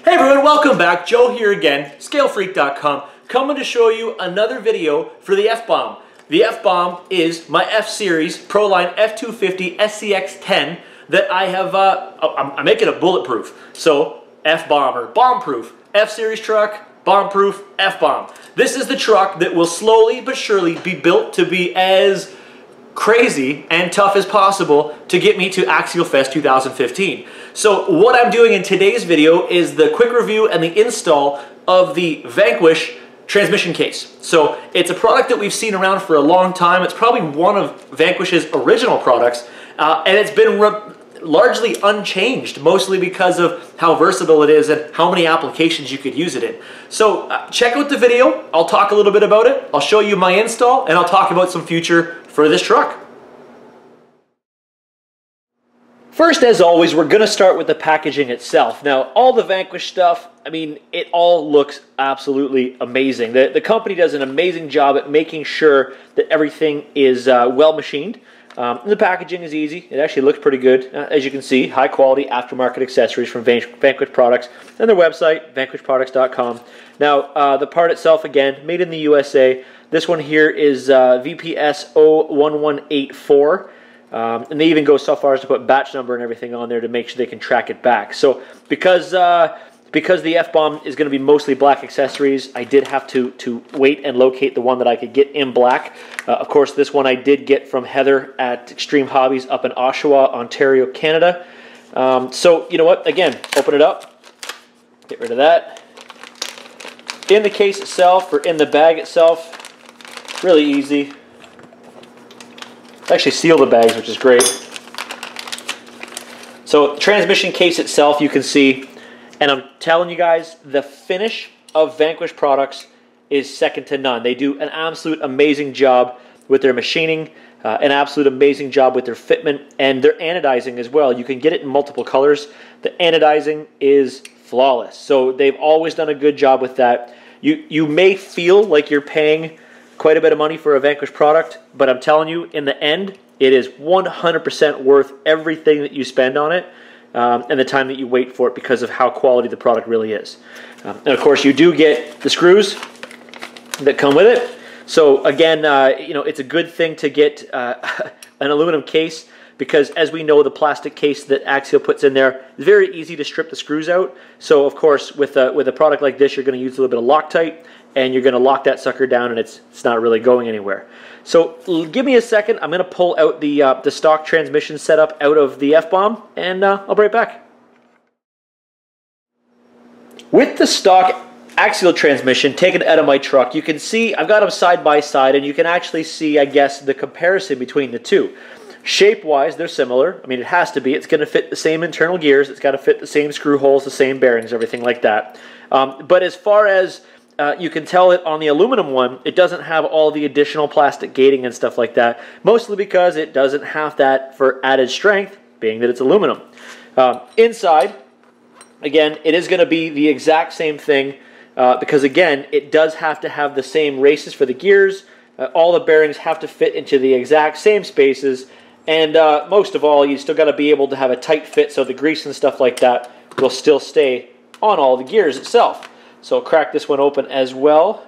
Hey everyone, welcome back. Joe here again, ScaleFreak.com, coming to show you another video for the F-Bomb. The F-Bomb is my F-Series Proline F250 SCX10 that I have, I'm making it bulletproof. So, F-Bomb or bomb-proof. F-Series truck, bomb-proof, F-Bomb. This is the truck that will slowly but surely be built to be as crazy and tough as possible to get me to Axialfest 2015. So what I'm doing in today's video is the quick review and the install of the Vanquish transmission case. So it's a product that we've seen around for a long time. It's probably one of Vanquish's original products, and it's been largely unchanged, mostly because of how versatile it is and how many applications you could use it in. So check out the video. I'll talk a little bit about it. I'll show you my install, and I'll talk about some future for this truck. First, as always, we're going to start with the packaging itself. Now, all the Vanquish stuff, I mean, it all looks absolutely amazing. The company does an amazing job at making sure that everything is well machined. The packaging is easy. It actually looks pretty good. As you can see, high quality aftermarket accessories from Vanquish products and their website, vanquishproducts.com. Now, the part itself, again, made in the USA. This one here is VPS 01184. And they even go so far as to put batch number and everything on there to make sure they can track it back. So because the F-Bomb is going to be mostly black accessories, I did have to wait and locate the one that I could get in black. Of course, this one I did get from Heather at Extreme Hobbies up in Oshawa, Ontario, Canada. So, you know what? Again, open it up. Get rid of that. In the case itself, or in the bag itself, really easy. Actually seal the bags, which is great. So, the transmission case itself, you can see. And I'm telling you guys, the finish of Vanquish products is second to none. They do an absolute amazing job with their machining, an absolute amazing job with their fitment, and their anodizing as well. You can get it in multiple colors. The anodizing is flawless. So they've always done a good job with that. You may feel like you're paying quite a bit of money for a Vanquish product, but I'm telling you, in the end, it is 100% worth everything that you spend on it. And the time that you wait for it because of how quality the product really is. And of course, you do get the screws that come with it. So again, you know, it's a good thing to get an aluminum case because, as we know, the plastic case that Axial puts in there is very easy to strip the screws out. So of course, with a product like this, you're going to use a little bit of Loctite, and you're going to lock that sucker down, and it's not really going anywhere. So give me a second. I'm going to pull out the stock transmission setup out of the F-Bomb, and I'll be right back. With the stock axial transmission taken out of my truck, you can see I've got them side by side, and you can actually see, I guess, the comparison between the two. Shape-wise, they're similar. I mean, it has to be. It's going to fit the same internal gears. It's got to fit the same screw holes, the same bearings, everything like that. But as far as you can tell it on the aluminum one, it doesn't have all the additional plastic gating and stuff like that, mostly because it doesn't have that for added strength, being that it's aluminum. Inside, again, it is going to be the exact same thing because, again, it does have to have the same races for the gears. All the bearings have to fit into the exact same spaces, and most of all, you still got to be able to have a tight fit so the grease and stuff like that will still stay on all the gears itself. So I'll crack this one open as well.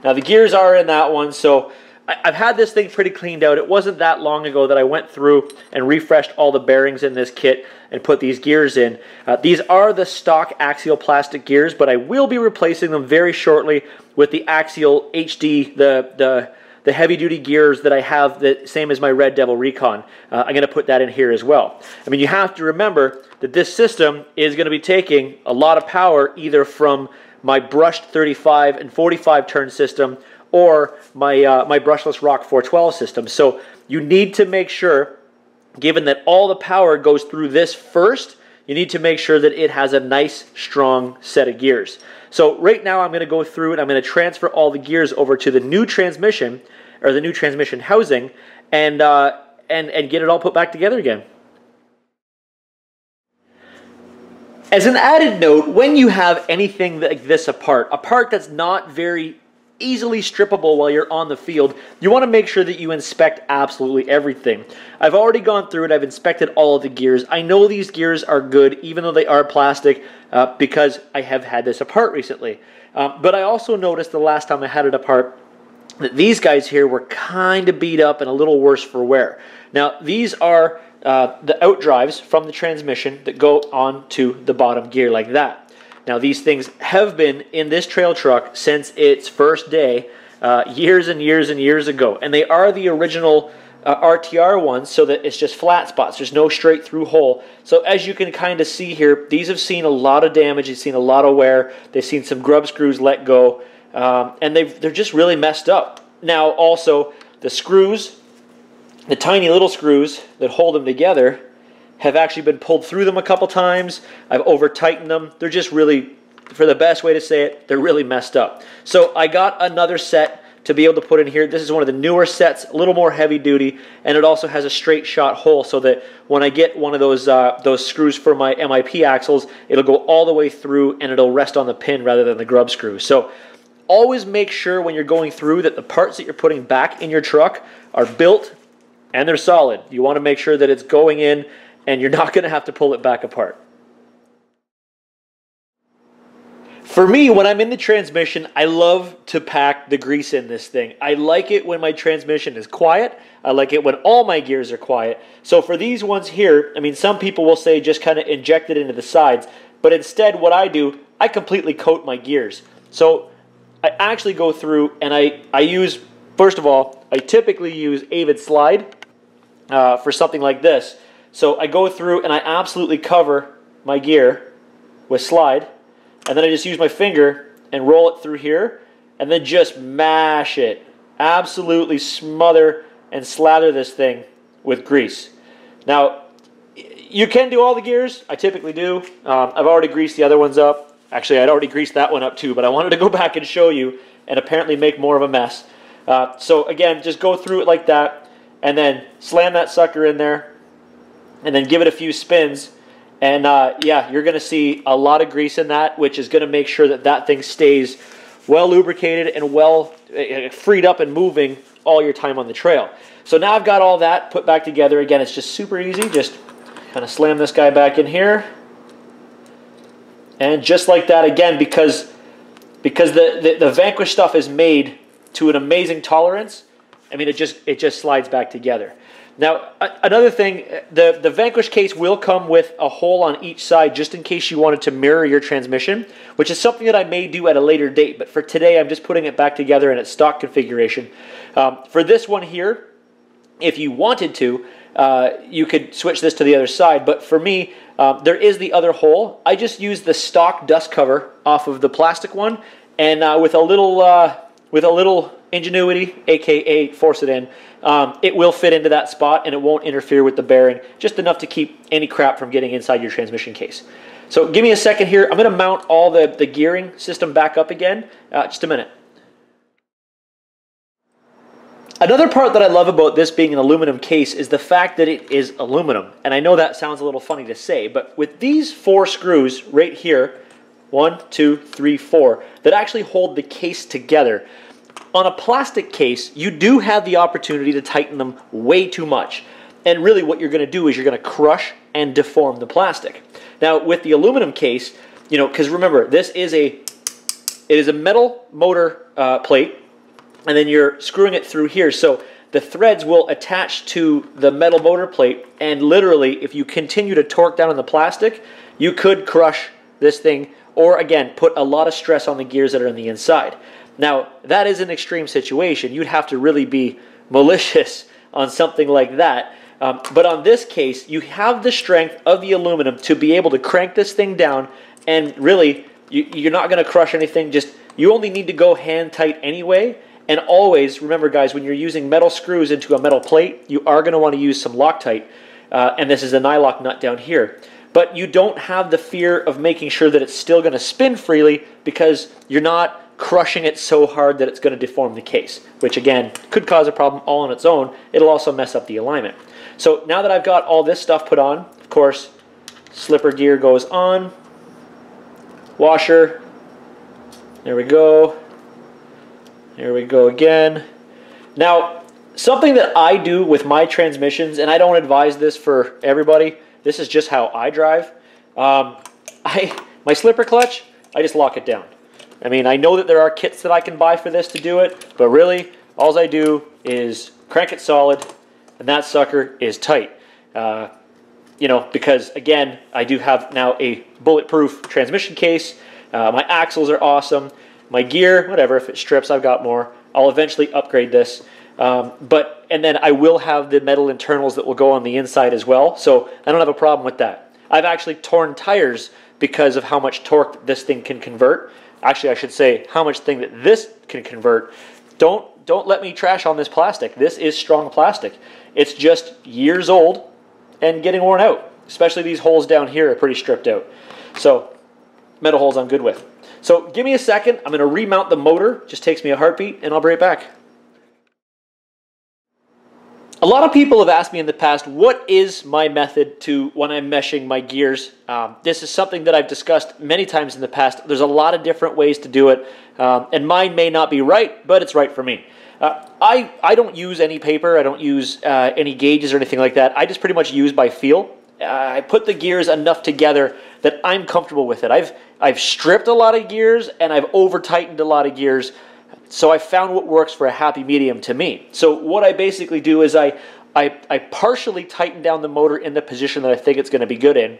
Now the gears are in that one, so I've had this thing pretty cleaned out. It wasn't that long ago that I went through and refreshed all the bearings in this kit and put these gears in. These are the stock Axial plastic gears, but I will be replacing them very shortly with the Axial HD, the heavy-duty gears that I have, the same as my Red Devil Recon. I'm going to put that in here as well. I mean, you have to remember that this system is going to be taking a lot of power either from my brushed 35 and 45 turn system or my brushless Rock 412 system. So you need to make sure, given that all the power goes through this first, you need to make sure that it has a nice, strong set of gears. So right now I'm going to go through it. I'm going to transfer all the gears over to the new transmission, or the new transmission housing, and get it all put back together again. As an added note, when you have anything like this a part that's not very easily strippable while you're on the field. You want to make sure that you inspect absolutely everything. I've already gone through it. I've inspected all of the gears. I know these gears are good, even though they are plastic, because I have had this apart recently. But I also noticed the last time I had it apart that these guys here were kind of beat up and a little worse for wear. Now, these are the outdrives from the transmission that go onto the bottom gear like that. Now, these things have been in this trail truck since its first day, years and years and years ago. And they are the original RTR ones, so that it's just flat spots. There's no straight through hole. So as you can kind of see here, these have seen a lot of damage. They've seen a lot of wear. They've seen some grub screws let go. And they're just really messed up. Now, also, the screws, the tiny little screws that hold them together, have actually been pulled through them a couple times. I've over-tightened them. They're just really, for the best way to say it, they're really messed up. So I got another set to be able to put in here. This is one of the newer sets, a little more heavy duty, and it also has a straight shot hole so that when I get one of those screws for my MIP axles, it'll go all the way through and it'll rest on the pin rather than the grub screw. So always make sure when you're going through that the parts that you're putting back in your truck are built and they're solid. You want to make sure that it's going in and you're not going to have to pull it back apart. For me, when I'm in the transmission, I love to pack the grease in this thing. I like it when my transmission is quiet. I like it when all my gears are quiet. So for these ones here, I mean, some people will say just kind of inject it into the sides. But instead, what I do, I completely coat my gears. So I actually go through and I use, first of all, I typically use Avid Slide for something like this. So I go through and I absolutely cover my gear with Slide, and then I just use my finger and roll it through here, and then just mash it. Absolutely smother and slather this thing with grease. Now, you can do all the gears. I typically do. I've already greased the other ones up. Actually, I'd already greased that one up too, but I wanted to go back and show you and apparently make more of a mess. So again, just go through it like that, and then slam that sucker in there, and then give it a few spins, and yeah, you're going to see a lot of grease in that, which is going to make sure that that thing stays well lubricated and well freed up and moving all your time on the trail. So now I've got all that put back together. Again, it's just super easy. Just kind of slam this guy back in here, and just like that, again, because the Vanquish stuff is made to an amazing tolerance. I mean, it just slides back together. Now, another thing, the Vanquish case will come with a hole on each side just in case you wanted to mirror your transmission, which is something that I may do at a later date. But for today, I'm just putting it back together in its stock configuration. For this one here, if you wanted to, you could switch this to the other side. But for me, there is the other hole. I just use the stock dust cover off of the plastic one, and with a little ingenuity, aka force it in, it will fit into that spot and it won't interfere with the bearing, just enough to keep any crap from getting inside your transmission case. So give me a second here. I'm going to mount all the gearing system back up again. Just a minute. Another part that I love about this being an aluminum case is the fact that it is aluminum. And I know that sounds a little funny to say, but with these 4 screws right here, 1, 2, 3, 4, that actually hold the case together. On a plastic case, you do have the opportunity to tighten them way too much. And really what you're going to do is you're going to crush and deform the plastic. Now with the aluminum case, you know, because remember, it is a metal motor plate, and then you're screwing it through here. So the threads will attach to the metal motor plate, and literally if you continue to torque down on the plastic, you could crush this thing, or again, put a lot of stress on the gears that are on the inside. Now, that is an extreme situation. You'd have to really be malicious on something like that. But on this case, you have the strength of the aluminum to be able to crank this thing down, and really, you're not going to crush anything. Just, you only need to go hand tight anyway. And always, remember guys, when you're using metal screws into a metal plate, you are going to want to use some Loctite. And this is a nylock nut down here. But you don't have the fear of making sure that it's still going to spin freely, because you're not crushing it so hard that it's going to deform the case, which again could cause a problem all on its own. It'll also mess up the alignment. So now that I've got all this stuff put on, of course, slipper gear goes on, washer, there we go, Here we go again. Now, something that I do with my transmissions, and I don't advise this for everybody, this is just how I drive. My slipper clutch, I just lock it down. I mean, I know that there are kits that I can buy for this to do it, but really, all I do is crank it solid, and that sucker is tight. You know, because again, I do have now a bulletproof transmission case. My axles are awesome. My gear, whatever, if it strips, I've got more. I'll eventually upgrade this. And then I will have the metal internals that will go on the inside as well, so I don't have a problem with that. I've actually torn tires because of how much torque this thing can convert. Actually, I should say how much thing that this can convert. Don't let me trash on this plastic. This is strong plastic. It's just years old and getting worn out. Especially these holes down here are pretty stripped out. So metal holes I'm good with. So give me a second. I'm going to remount the motor. Just takes me a heartbeat, and I'll be right back. A lot of people have asked me in the past, what is my method to when I'm meshing my gears? This is something that I've discussed many times in the past. There's a lot of different ways to do it, and mine may not be right, but it's right for me. I don't use any paper. I don't use any gauges or anything like that. I just pretty much use by feel. I put the gears enough together that I'm comfortable with it. I've stripped a lot of gears, and I've over-tightened a lot of gears. So I found what works for a happy medium to me. So what I basically do is I partially tighten down the motor in the position that I think it's going to be good in.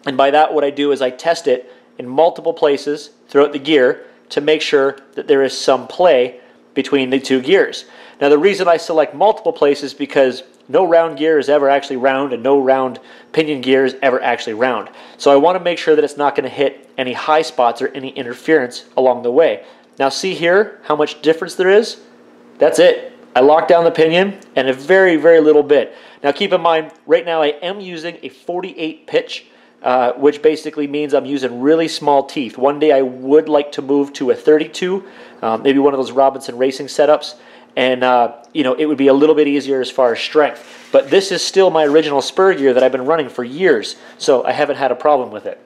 And by that, what I do is I test it in multiple places throughout the gear to make sure that there is some play between the two gears. Now the reason I select multiple places is because no round gear is ever actually round, and no round pinion gear is ever actually round. So I want to make sure that it's not going to hit any high spots or any interference along the way. Now see here how much difference there is? That's it. I lock down the pinion and a very, very little bit. Now keep in mind, right now I am using a 48 pitch, which basically means I'm using really small teeth. One day I would like to move to a 32, maybe one of those Robinson Racing setups, and you know, it would be a little bit easier as far as strength. But this is still my original spur gear that I've been running for years, so I haven't had a problem with it.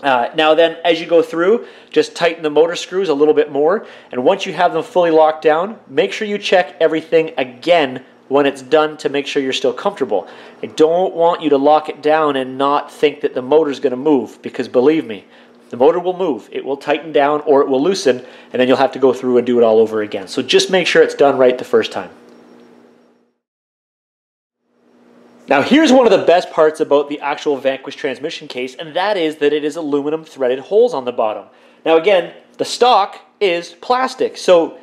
Now then, as you go through, just tighten the motor screws a little bit more, and once you have them fully locked down, make sure you check everything again when it's done to make sure you're still comfortable. I don't want you to lock it down and not think that the motor's going to move, because believe me, the motor will move. It will tighten down or it will loosen, and then you'll have to go through and do it all over again. So just make sure it's done right the first time. Now here's one of the best parts about the actual Vanquish transmission case, and that is that it is aluminum threaded holes on the bottom. Now again, the stock is plastic, so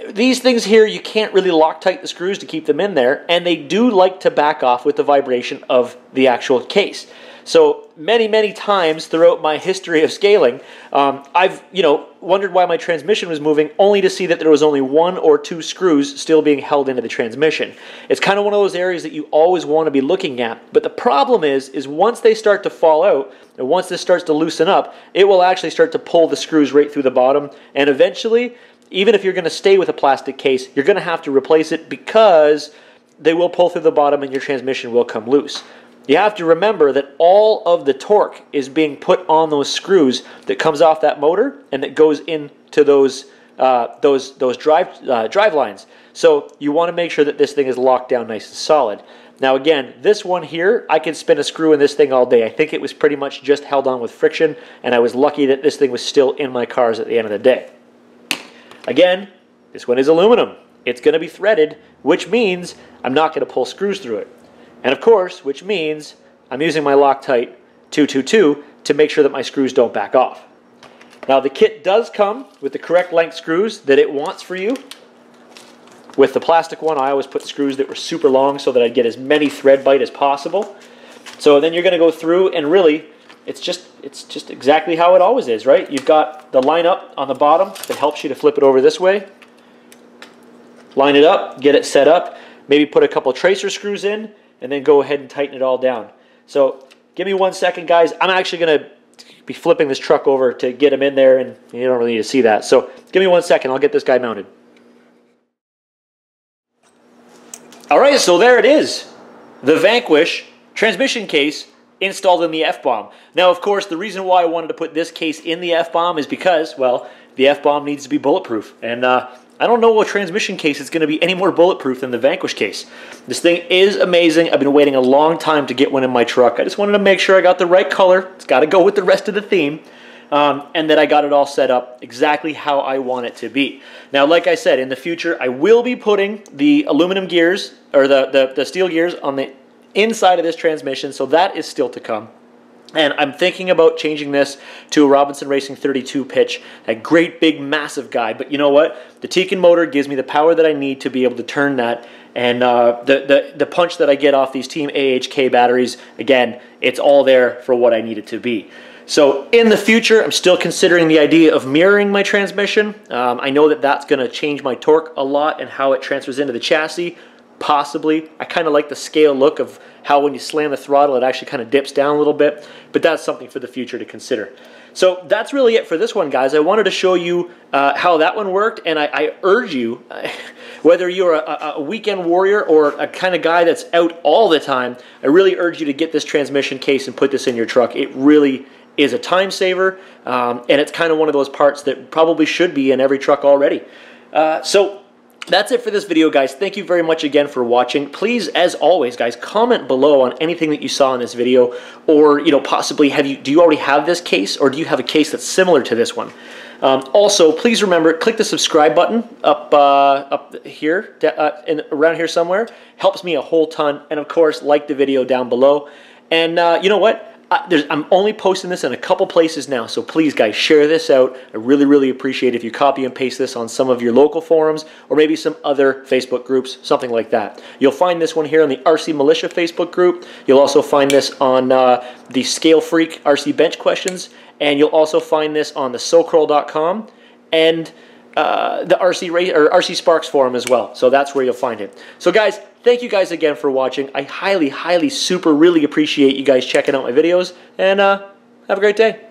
these things here, you can't really Loctite the screws to keep them in there, and they do like to back off with the vibration of the actual case. So many times throughout my history of scaling, I've wondered why my transmission was moving, only to see that there was only 1 or 2 screws still being held into the transmission. It's kind of one of those areas that you always want to be looking at. But the problem is once they start to fall out, and once this starts to loosen up, it will actually start to pull the screws right through the bottom. And eventually, even if you're going to stay with a plastic case, you're going to have to replace it because they will pull through the bottom and your transmission will come loose. You have to remember that all of the torque is being put on those screws that comes off that motor and that goes into those drive lines. So you want to make sure that this thing is locked down nice and solid. Now again, this one here, I could spin a screw in this thing all day. I think it was pretty much just held on with friction, and I was lucky that this thing was still in my cars at the end of the day. Again, this one is aluminum. It's going to be threaded, which means I'm not going to pull screws through it. And of course, which means I'm using my Loctite 222 to make sure that my screws don't back off. Now the kit does come with the correct length screws that it wants for you. With the plastic one, I always put screws that were super long so that I'd get as many thread bite as possible. So then you're going to go through, and really, it's just exactly how it always is, right? You've got the line up on the bottom that helps you to flip it over this way. Line it up, get it set up, maybe put a couple tracer screws in, and then go ahead and tighten it all down. So give me 1 second, guys. I'm actually going to be flipping this truck over to get him in there, and you don't really need to see that. So give me 1 second. I'll get this guy mounted. All right, so there it is. The Vanquish transmission case installed in the F-bomb. Now, of course, the reason why I wanted to put this case in the F-bomb is because, well, the F-bomb needs to be bulletproof. And I don't know a transmission case is going to be any more bulletproof than the Vanquish case. This thing is amazing. I've been waiting a long time to get one in my truck. I just wanted to make sure I got the right color. It's got to go with the rest of the theme. And that I got it all set up exactly how I want it to be. Now, like I said, in the future, I will be putting the aluminum gears, or the steel gears, on the inside of this transmission, so that is still to come. And I'm thinking about changing this to a Robinson Racing 32 pitch, a great big massive guy. But you know what? The Tekin motor gives me the power that I need to be able to turn that. And the punch that I get off these Team AHK batteries, again, it's all there for what I need it to be. So in the future, I'm still considering the idea of mirroring my transmission. I know that that's going to change my torque a lot and how it transfers into the chassis. Possibly. I kind of like the scale look of how when you slam the throttle, it actually kind of dips down a little bit. But that's something for the future to consider. So that's really it for this one, guys. I wanted to show you how that one worked. And I urge you, whether you're a weekend warrior or a kind of guy that's out all the time, I really urge you to get this transmission case and put this in your truck. It really is a time saver, and it's kind of one of those parts that probably should be in every truck already. So that's it for this video, guys. Thank you very much again for watching. Please, as always, guys, comment below on anything that you saw in this video, or possibly do you already have this case, or do you have a case that's similar to this one? Also, please remember, click the subscribe button up here and around here somewhere. Helps me a whole ton, and of course, like the video down below. And you know what? I'm only posting this in a couple places now, so please, guys, share this out. I really, really appreciate if you copy and paste this on some of your local forums or maybe some other Facebook groups, something like that. You'll find this one here on the RC Militia Facebook group. You'll also find this on the Scale Freak RC Bench Questions, and you'll also find this on the SoCurl.com and the RC Sparks forum as well. So that's where you'll find it. So, guys, thank you guys again for watching. I highly, highly, super, really appreciate you guys checking out my videos, and have a great day.